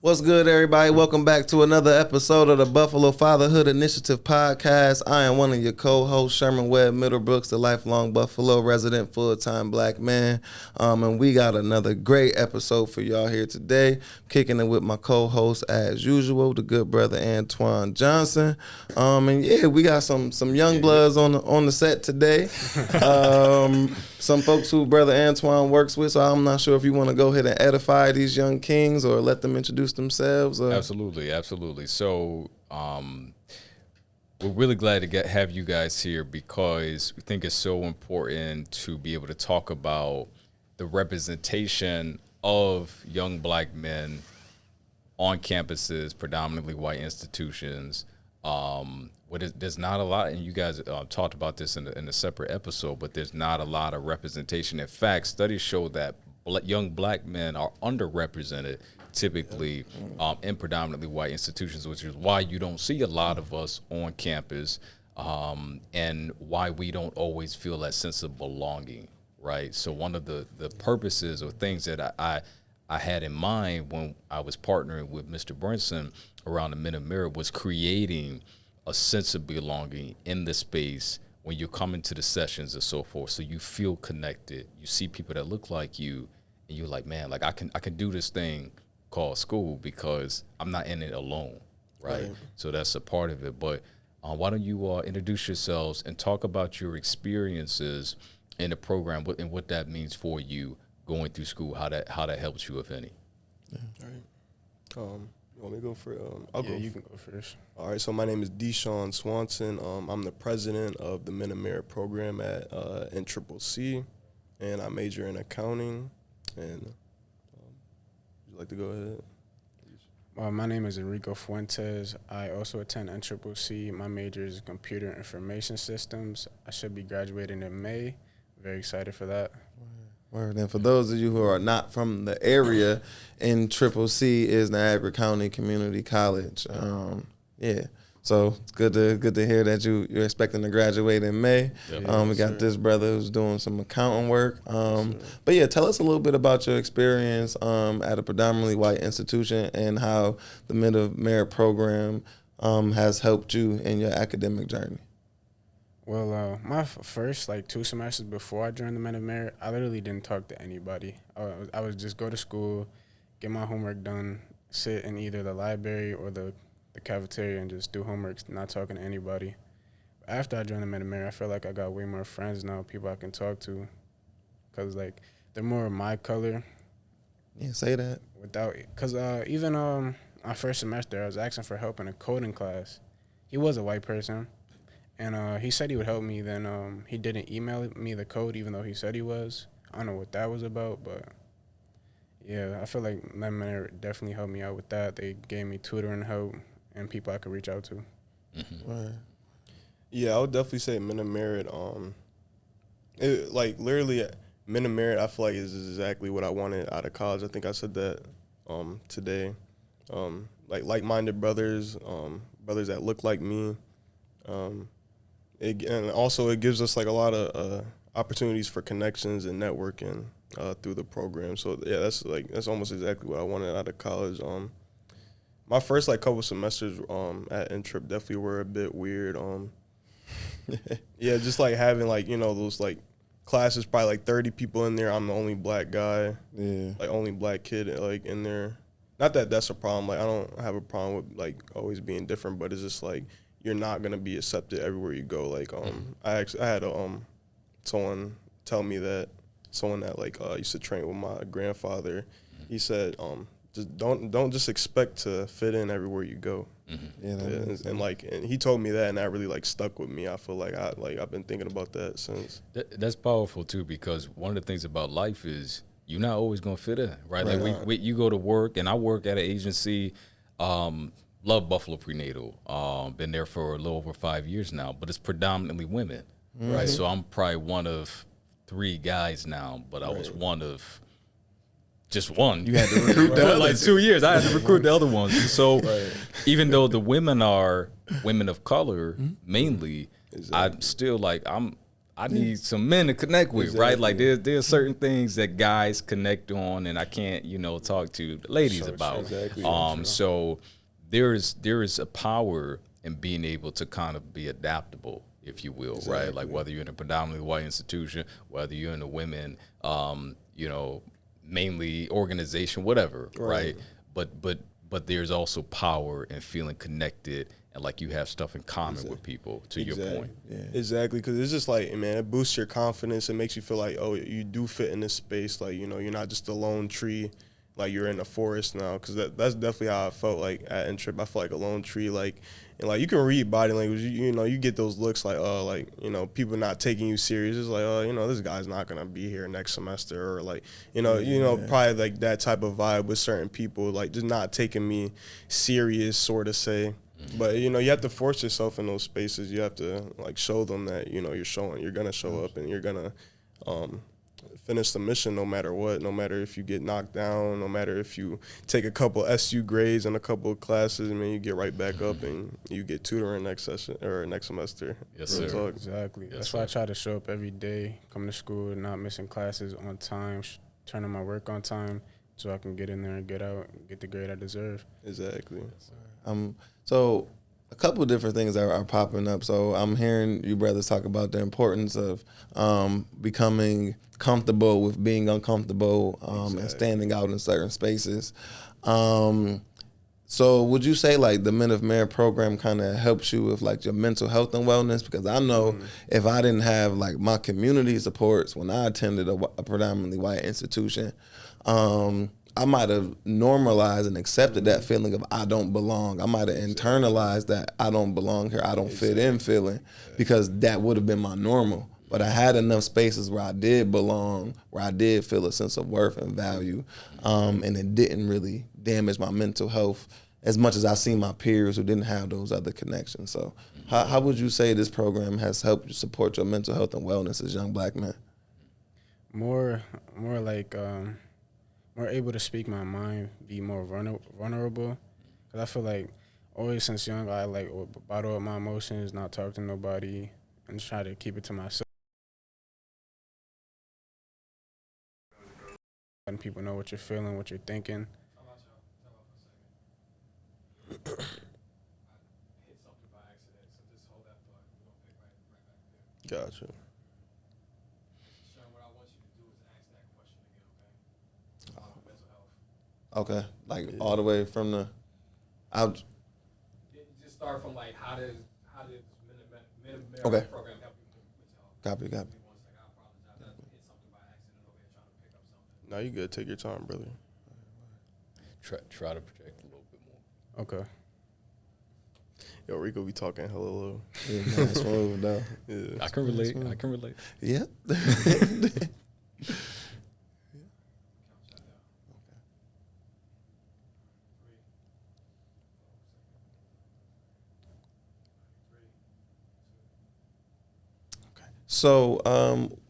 What's good, everybody? Welcome back to another episode of the Buffalo Fatherhood Initiative podcast. I am one of your co-hosts, Sherman Webb Middlebrooks, the lifelong Buffalo resident, full-time black man. And we got another great episode for y'all here today. Kicking it with my co-host, as usual, the good brother Antoine Johnson. And yeah, we got some young bloods on the set today. Some folks who brother Antoine works with, so I'm not sure if you want to go ahead and edify these young kings or let them introduce themselves. Absolutely. So we're really glad to have you guys here because we think it's so important to be able to talk about the representation of young black men on campuses, predominantly white institutions. There's not a lot, and you guys talked about this in a separate episode, but there's not a lot of representation. In fact, studies show that young black men are underrepresented typically in predominantly white institutions, which is why you don't see a lot of us on campus and why we don't always feel that sense of belonging, right? So one of the purposes or things that I had in mind when I was partnering with Mr. Brinson around the Men of Merit was creating a sense of belonging in the space when you're coming to the sessions and so forth. So you feel connected. You see people that look like you, and you're like, man, like I can do this thing called school because I'm not in it alone, right? So that's a part of it. But why don't you introduce yourselves and talk about your experiences in the program and what that means for you going through school, how that helps you, if any. Yeah. All right. You want me to go for You can go first. All right, so my name is Deshaun Swanson. I'm the president of the Men of Merit program at NCCC, and I major in accounting. And would you like to go ahead? My name is Enrico Fuentes. I also attend NCCC. My major is computer information systems. I should be graduating in May. Very excited for that. Word. And for those of you who are not from the area, NCCC is Niagara County Community College. So it's good to hear that you're expecting to graduate in May. We got this brother who's doing some accounting work. But yeah, tell us a little bit about your experience at a predominantly white institution and how the Men of Merit program has helped you in your academic journey. Well, my first 2 semesters before I joined the Men of Merit, I literally didn't talk to anybody. I would just go to school, get my homework done, sit in either the library or the cafeteria and just do homework, not talking to anybody. After I joined the Men of Merit, I feel like I got way more friends now, people I can talk to, because they're more of my color. Yeah, say that. Because even my first semester, I was asking for help in a coding class. He was a white person. And he said he would help me. Then he didn't email me the code, even though he said he was. I don't know what that was about, but yeah, I feel like Men of Merit definitely helped me out with that. They gave me tutoring help and people I could reach out to. Mm-hmm. Right. Yeah, I would definitely say Men of Merit. Literally, Men of Merit, I feel like is exactly what I wanted out of college. I think I said that today. Like-minded brothers, brothers that look like me. And also it gives us a lot of opportunities for connections and networking through the program. So yeah, that's almost exactly what I wanted out of college. My first couple semesters at Intrip definitely were a bit weird. Yeah, just having those classes, probably 30 people in there. I'm the only black guy. Yeah, only black kid in there. Not that that's a problem. I don't have a problem with always being different, but it's just you're not gonna be accepted everywhere you go. I had someone tell me that someone that used to train with my grandfather. He said, just don't just expect to fit in everywhere you go. Mm-hmm. And he told me that, and that really stuck with me. I feel I've been thinking about that since. That's powerful too, because one of the things about life is you're not always gonna fit in, right? You go to work, and I work at an agency. Love Buffalo Prenatal. Been there for a little over 5 years now, but it's predominantly women, right? So I'm probably one of 3 guys now, but I was one of just one. You had to recruit the other 2 years. I had to recruit the other ones. So even though the women are women of color mainly, I'm still I I need some men to connect with, right? Like Exactly. there's certain things that guys connect on, and I can't, talk to the ladies So about. true. Exactly. So there is a power in being able to kind of be adaptable, if you will, right? Like Exactly. whether you're in a predominantly white institution, whether you're in a women, mainly organization, whatever, right? Right. But there's also power in feeling connected and like you have stuff in common with people. To your Exactly. point, Exactly, because it's just like, man, it boosts your confidence. It makes you feel like, oh, you do fit in this space. Like, you're not just a lone tree, like you're in the forest now. Because that's definitely how I felt like at Intrip. I felt like a lone tree, like, and like you can read body language. You get those looks like, people not taking you serious. It's like, this guy's not gonna be here next semester, or like, probably like that type of vibe with certain people, like just not taking me serious, sort of say. But you have to force yourself in those spaces. You have to like show them that you're gonna show up and you're gonna finish the mission no matter what. No matter if you get knocked down, no matter if you take a couple SU grades and a couple of classes, and then you get right back up and you get tutoring next session or next semester. Yes, Real sir. talk. Exactly. Yes, That's why I sir. try to show up every day, come to school, not missing classes on time, turning my work on time, so I can get in there and get out, and get the grade I deserve. Exactly. So a couple of different things are popping up. So I'm hearing you brothers talk about the importance of becoming comfortable with being uncomfortable and standing out in certain spaces. So would you say like the Men of Merit program kind of helps you with like your mental health and wellness? Because I know if I didn't have like my community supports when I attended a predominantly white institution, I might have normalized and accepted that feeling of I don't belong. I might have internalized that I don't belong here, I don't fit in feeling, because that would have been my normal. But I had enough spaces where I did belong, where I did feel a sense of worth and value, and it didn't really damage my mental health as much as I see my peers who didn't have those other connections. So how would you say this program has helped you support your mental health and wellness as young black men? More like more able to speak my mind, be more vulnerable. Cause I feel like always since young I like bottle up my emotions, not talk to nobody, and just try to keep it to myself. Letting people know what you're feeling, what you're thinking. Gotcha. Okay, like all the way from the out. Just start from like how did Men Okay. program help you with mental health? Copy. One second, I apologize. I hit something by accident over here trying to pick up something. No, you good. Take your time, brother. Try to project a little bit more. Okay. Yo, Rico be talking hella low. Yeah, nice smooth though. Yeah. I can relate. I can relate. Yeah. So,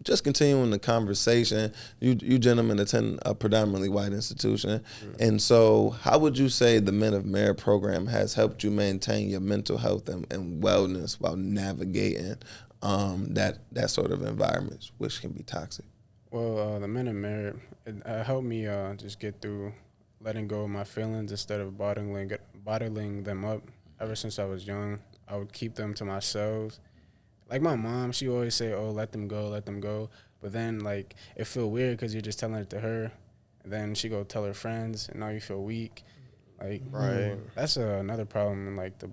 just continuing the conversation, you gentlemen attend a predominantly white institution, and so how would you say the Men of Merit program has helped you maintain your mental health and wellness while navigating that sort of environment, which can be toxic? Well, the Men of Merit it helped me just get through letting go of my feelings instead of bottling them up. Ever since I was young, I would keep them to myself. Like my mom, she always say, "Oh, let them go, let them go." But then, like, it feel weird because you're just telling it to her, and then she go tell her friends, and now you feel weak. Like, Right. that's another problem in like the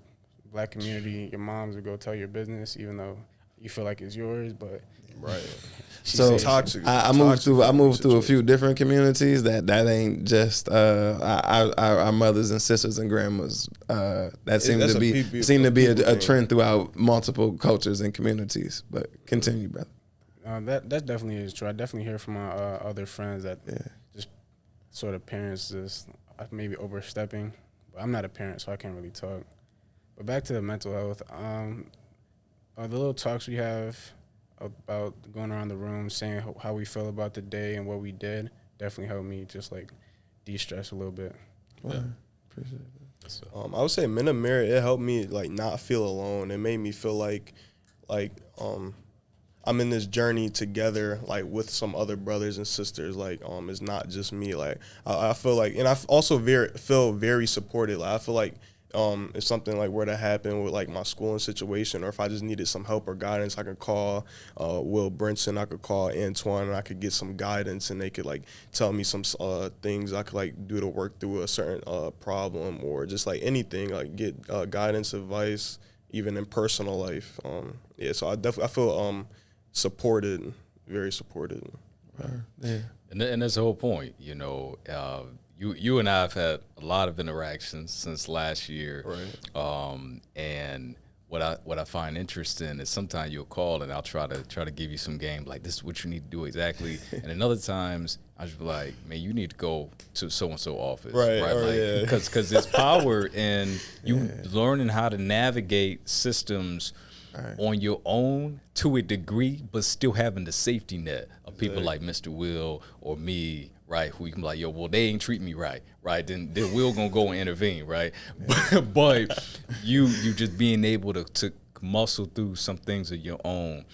black community. Your moms would go tell your business, even though you feel like it's yours, but Right. So toxic. I moved through a few situation. different communities that ain't just our mothers and sisters and grandmas. That seemed That's to a be people a thing. trend throughout multiple cultures and communities. But continue, brother. that definitely is true. I definitely hear from my other friends that just sort of parents just maybe overstepping. But I'm not a parent, so I can't really talk. But back to the mental health, the little talks we have about going around the room, saying how we feel about the day and what we did, definitely helped me just like de-stress a little bit. Yeah. Appreciate it. So, I would say Men of Merit, it helped me like not feel alone. It made me feel like I I'm in this journey together, like with some other brothers and sisters. Like, it's not just me. Like, I feel like, and I also feel very supported. Like, I feel like, if something like were to happen with like my schooling situation, or if I just needed some help or guidance, I could call Will Brinson, I could call Antoine, and I could get some guidance, and they could like tell me some things I could like do to work through a certain problem, or just like anything, like get guidance, advice, even in personal life. Yeah, so I feel supported, very supported. Yeah. And that's the whole point, You and I have had a lot of interactions since last year, Right. and what I find interesting is sometimes you'll call and I'll try to give you some game, like this is what you need to do exactly, and then other times I just be like, man, you need to go to so and so office, Right, Like, yeah. because there's power in you learning how to navigate systems on your own to a degree, but still having the safety net of people like Mr. Will or me, right? Who you can be like, yo, well, they ain't treat me right? Then Will gonna go and intervene, right? But you just being able to muscle through some things of your own.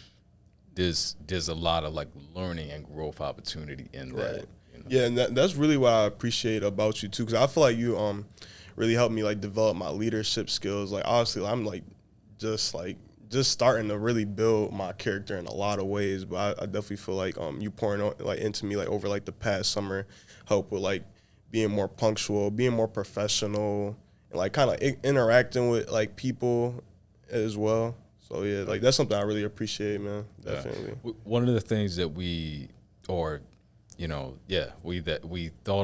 There's a lot of like learning and growth opportunity in that. Yeah, and that's really what I appreciate about you too, because I feel like you really helped me like develop my leadership skills. Like obviously, I'm like just starting to really build my character in a lot of ways, but I definitely feel like you pouring like into me like over like the past summer help with like being more punctual, being more professional, and like kind of interacting with like people as well. So yeah, like that's something I really appreciate, man. Definitely. One of the things that we thought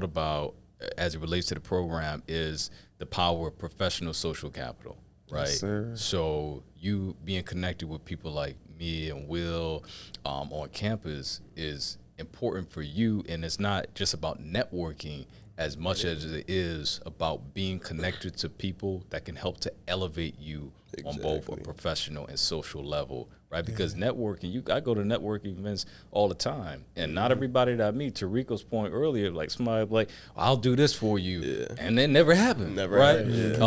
about as it relates to the program is the power of professional social capital, right? Yes, sir. So you being connected with people like me and Will on campus is important for you, and it's not just about networking as much as it is about being connected to people that can help to elevate you on both a professional and social level, right? Because networking, I go to networking events all the time, and not everybody that I meet, to Rico's point earlier, like somebody like, I'll do this for you, and it never happened, right?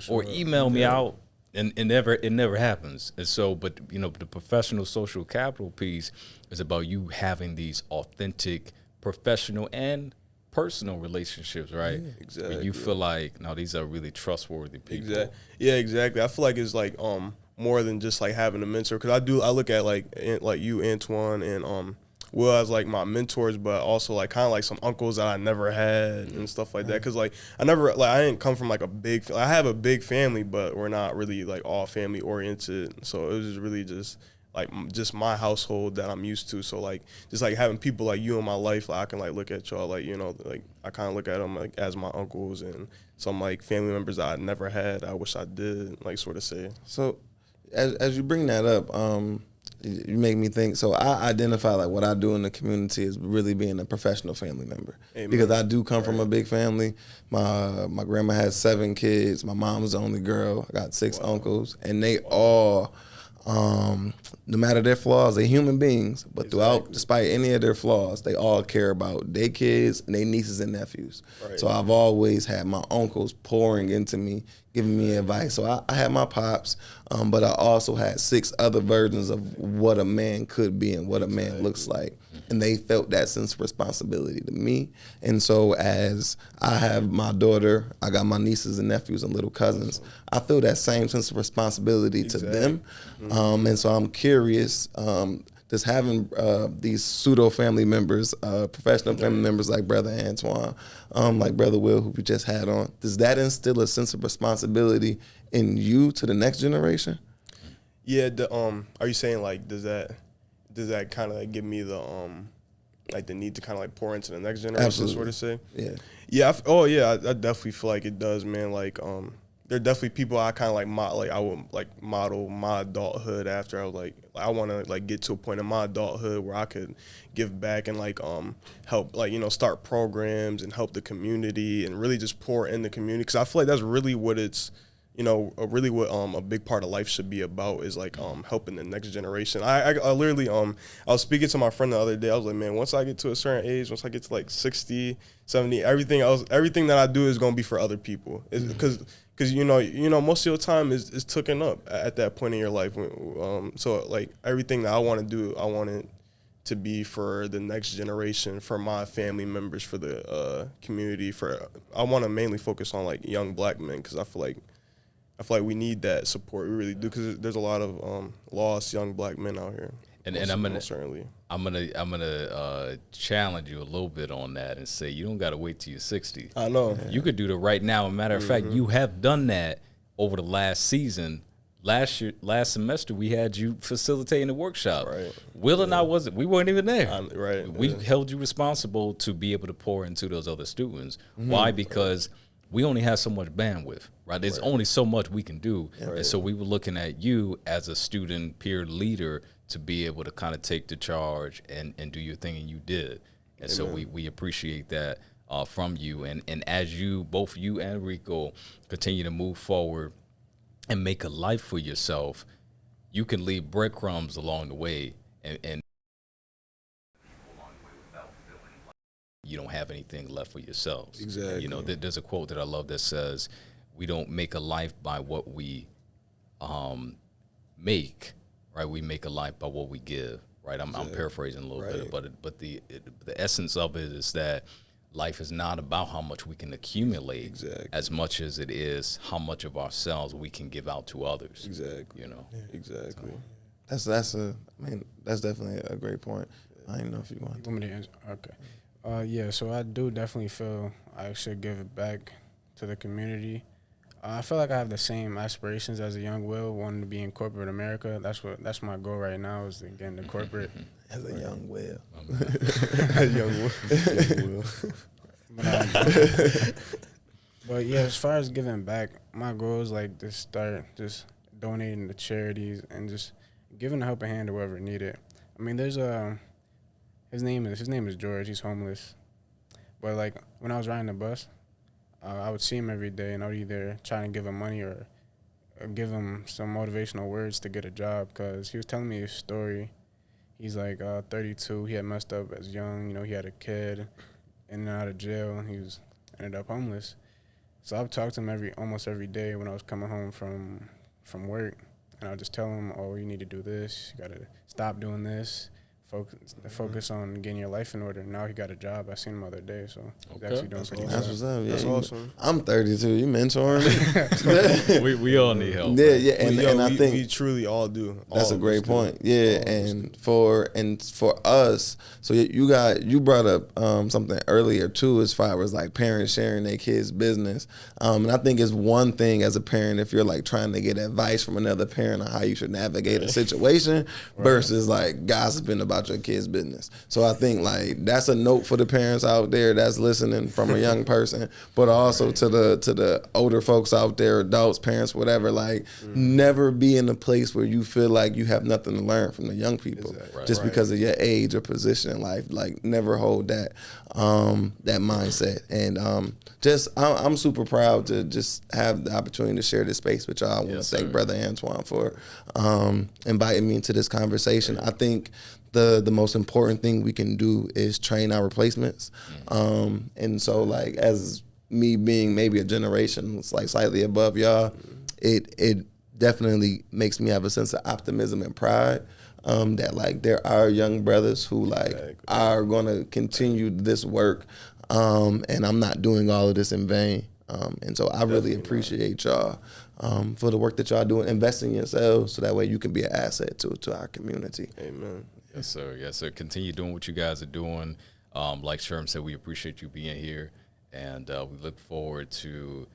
Or email me out, and it never happens. And so, but the professional social capital piece is about you having these authentic professional and personal relationships, right? Yeah, exactly. Where you feel like, no, these are really trustworthy people. Exactly. Yeah, exactly. I feel like it's like more than just like having a mentor, because I look at like you, Antoine, and Will as like my mentors, but also like kind of like some uncles that I never had and stuff like that. Because like I didn't come from like I have a big family, but we're not really like all family oriented. So it was really just my household that I'm used to. So like just like having people like you in my life, like I can like look at y'all like like I kind of look at them like as my uncles, and some like family members that I never had, I wish I did, like sort of say. So as you bring that up, you make me think. So I identify like what I do in the community is really being a professional family member. Amen. Because I do come from a big family. My grandma has 7 kids. My mom's the only girl. I got 6 uncles, and they all, no matter their flaws, they're human beings. But despite any of their flaws, they all care about their kids and their nieces and nephews. Right. So I've always had my uncles pouring into me, giving me advice. So I had my pops, but I also had 6 other versions of what a man could be and what a man looks like. And they felt that sense of responsibility to me. And so as I have my daughter, I got my nieces and nephews and little cousins, I feel that same sense of responsibility to them. And so I'm curious, just having these pseudo family members, professional family members like Brother Antoine, like Brother Will, who we just had on, does that instill a sense of responsibility in you to the next generation? Yeah. Are you saying like does that kind of like give me the like the need to kind of like pour into the next generation? Absolutely. Sort of say? Yeah. Yeah. I definitely feel like it does, man. Like there are definitely people I kind of like I would like model my adulthood after. I was like I want to like get to a point in my adulthood where I could give back and like help like start programs and help the community and really just pour in the community, because I feel like that's really what it's really what a big part of life should be about is like helping the next generation. I literally I was speaking to my friend the other day. I was like, man, once I get to a certain age, once I get to like 60, 70, everything that I do is gonna be for other people. Because most of your time is taken up at that point in your life. So like everything that I want to do, I want it to be for the next generation, for my family members, for the community. I want to mainly focus on like young Black men, because I feel like we need that support. We really do, because there's a lot of lost young Black men out here. And I'm gonna challenge you a little bit on that and say you don't gotta wait till you're 60. I know. You could do that right now. As a matter of fact, you have done that over the last season. Last semester, we had you facilitating a workshop. Right. Will and I we weren't even there. Right. We held you responsible to be able to pour into those other students. Why? Because we only have so much bandwidth, right? There's only so much we can do. And so we were looking at you as a student peer leader to be able to kind of take the charge and do your thing, and you did. And so we appreciate that from you. And as both you and Rico continue to move forward and make a life for yourself, you can leave breadcrumbs along the way, and you don't have anything left for yourselves. Exactly. There's a quote that I love that says, "We don't make a life by what we make, right? We make a life by what we give." Right? I'm paraphrasing a little bit, but the essence of it is that life is not about how much we can accumulate as much as it is how much of ourselves we can give out to others. Exactly. Exactly. That's definitely a great point. I didn't know if you want to. Okay. So I do definitely feel I should give it back to the community. I feel like I have the same aspirations as a young Will, wanting to be in corporate America. That's my goal right now, is to get into corporate. As a young Will. Young Will. But yeah, as far as giving back, my goal is like to start just donating to charities and just giving a helping hand to whoever need it. I mean, there's his name is George. He's homeless, but like when I was riding the bus, I would see him every day, and I would either try and give him money or give him some motivational words to get a job, because he was telling me his story. He's like 32. He had messed up as young. He had a kid in and out of jail, and he ended up homeless. So I would talk to him almost every day when I was coming home from work, and I would just tell him, "Oh, you need to do this. You got to stop doing this. Focus on getting your life in order." Now he got a job. I seen him the other day, so he's actually doing pretty That's well. what's up. Yeah, That's awesome. I'm 32. You mentoring me? We all need help. Yeah, and I think we truly all do. that's All a great of us do. point. Yeah, and for us, so you brought up something earlier too, as far as like parents sharing their kids' business. And I think it's one thing as a parent, if you're like trying to get advice from another parent on how you should navigate a situation versus like gossiping about your kid's business. So I think like that's a note for the parents out there that's listening from a young person, but also to the older folks out there, adults, parents, whatever, like never be in a place where you feel like you have nothing to learn from the young people just because of your age or position in life. Like never hold that mindset. And I'm super proud to just have the opportunity to share this space with y'all. I want to thank Brother Antoine for inviting me into this conversation. I think the most important thing we can do is train our replacements. And so like as me being maybe a generation like slightly above y'all, it definitely makes me have a sense of optimism and pride that like there are young brothers who like are gonna continue this work, and I'm not doing all of this in vain. And so I really appreciate y'all for the work that y'all doing, investing in yourselves so that way you can be an asset to our community. Amen. Yes, sir. Yes, sir. Continue doing what you guys are doing. Like Sherm said, we appreciate you being here, and we look forward to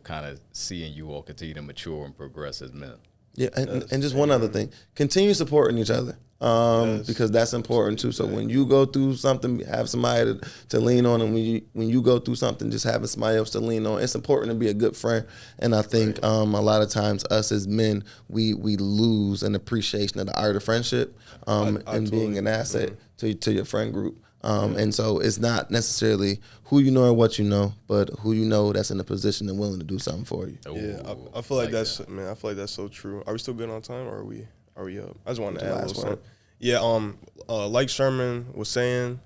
kind of seeing you all continue to mature and progress as men. Yeah, and just one other thing, continue supporting each other, because that's important too. So when you go through something, have somebody to lean on, and when you go through something, just having somebody else to lean on. It's important to be a good friend, and I think a lot of times us as men, we lose an appreciation of the art of friendship, and being an asset to your friend group. And so it's not necessarily who you know or what you know, but who you know that's in a position and willing to do something for you. Yeah, I feel like that's man. I feel like that's so true. Are we still good on time, or are we up? I just wanted to add a little something. Yeah. Like Sherman was saying,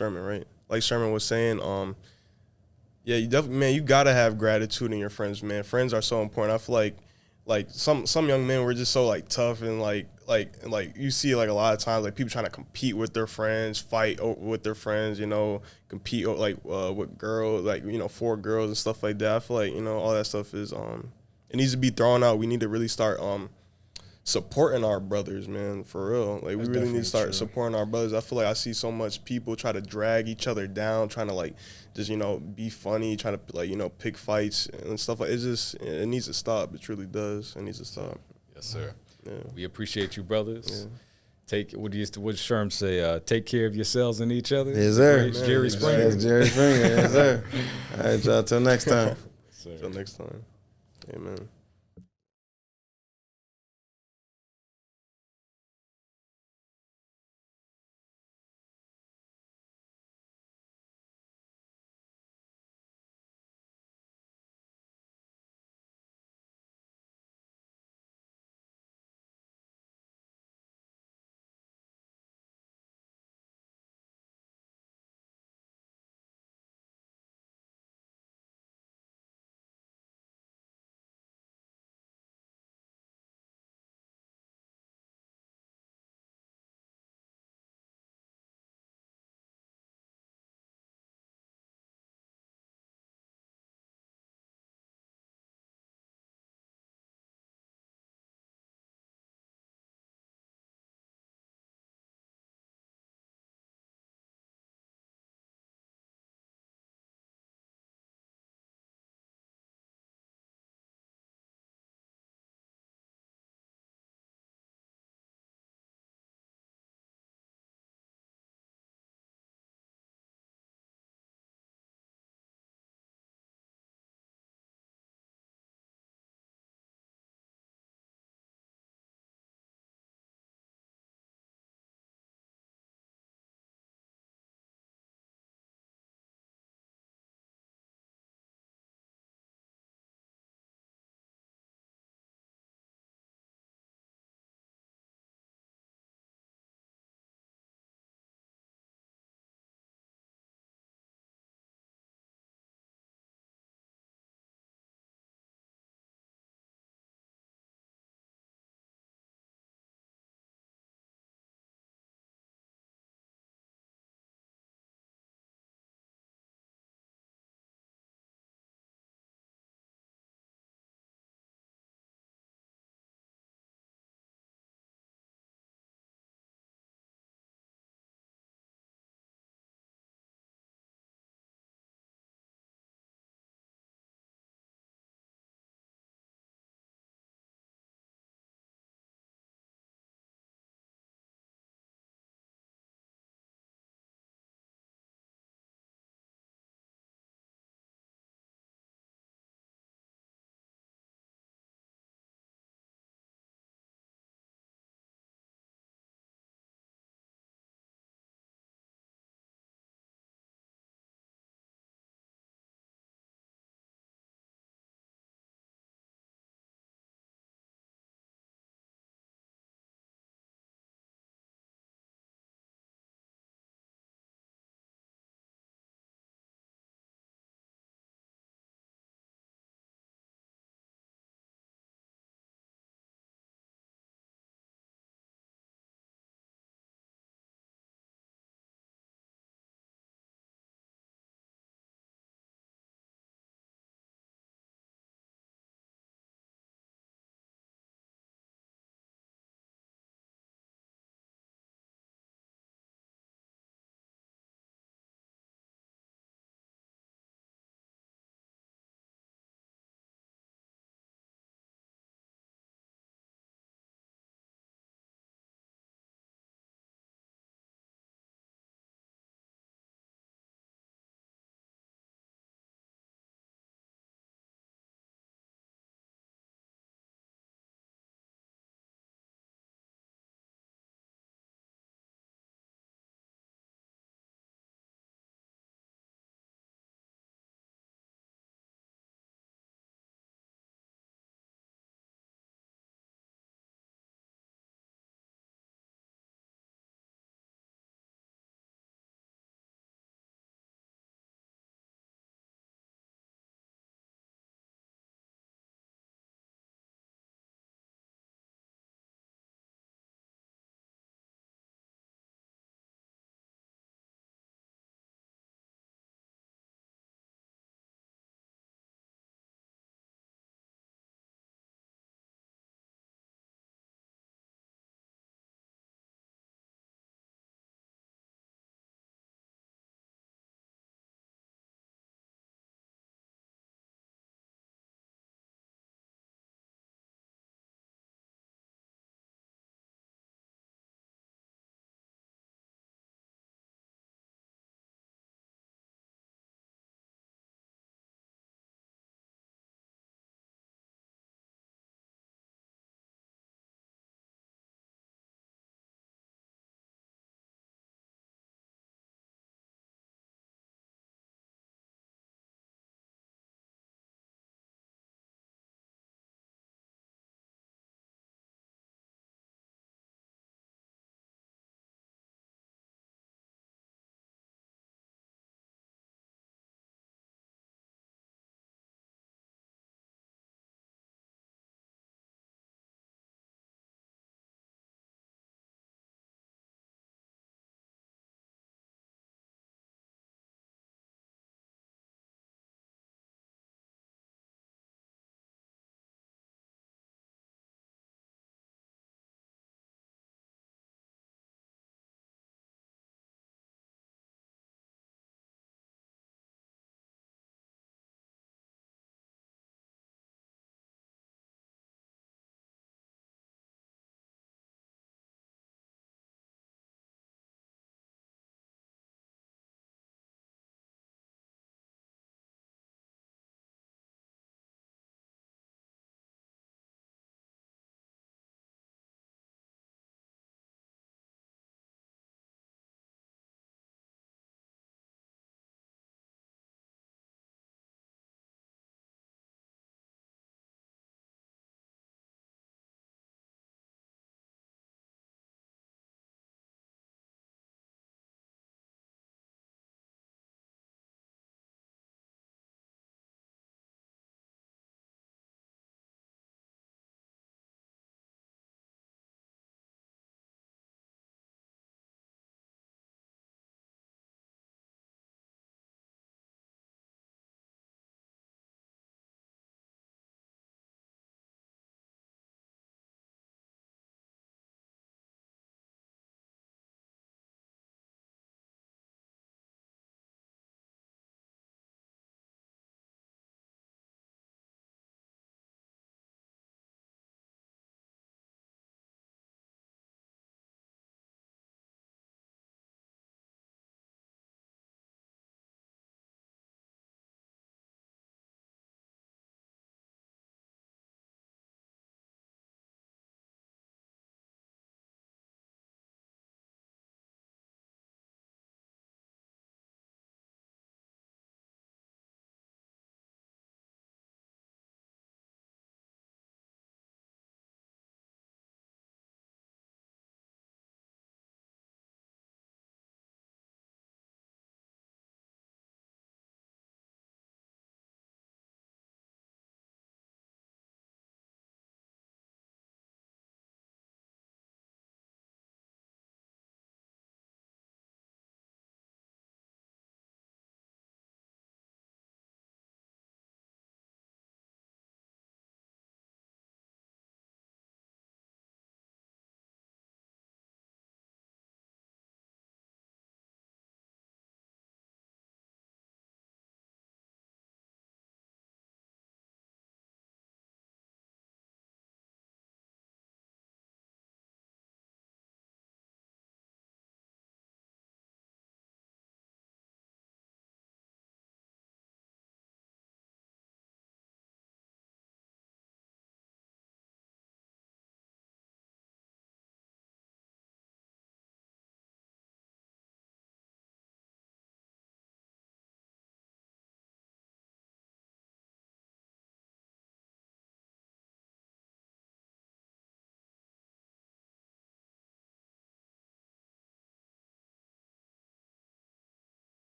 right? Like Sherman was saying, yeah, you definitely, man, you gotta have gratitude in your friends, man. Friends are so important. I feel like some young men were just so like tough and like you see like a lot of times like people trying to compete with their friends, fight with their friends, you know, compete with girls, like, you know, for girls and stuff like that. I feel like, you know, all that stuff is it needs to be thrown out. We need to really start supporting our brothers, man, for real. Like, we really need to start supporting our brothers. I feel like I see so much people try to drag each other down, trying to like just, you know, be funny, trying to like, you know, pick fights and stuff like it needs to stop. It truly does. It needs to stop. Yes, sir. Yeah. We appreciate you, brothers. Yeah. What Sherm say? Take care of yourselves and each other. Yes, sir. It's Jerry Springer. Yes, Jerry Springer. Yes, sir. All right, y'all. Till next time. Till next time. Amen.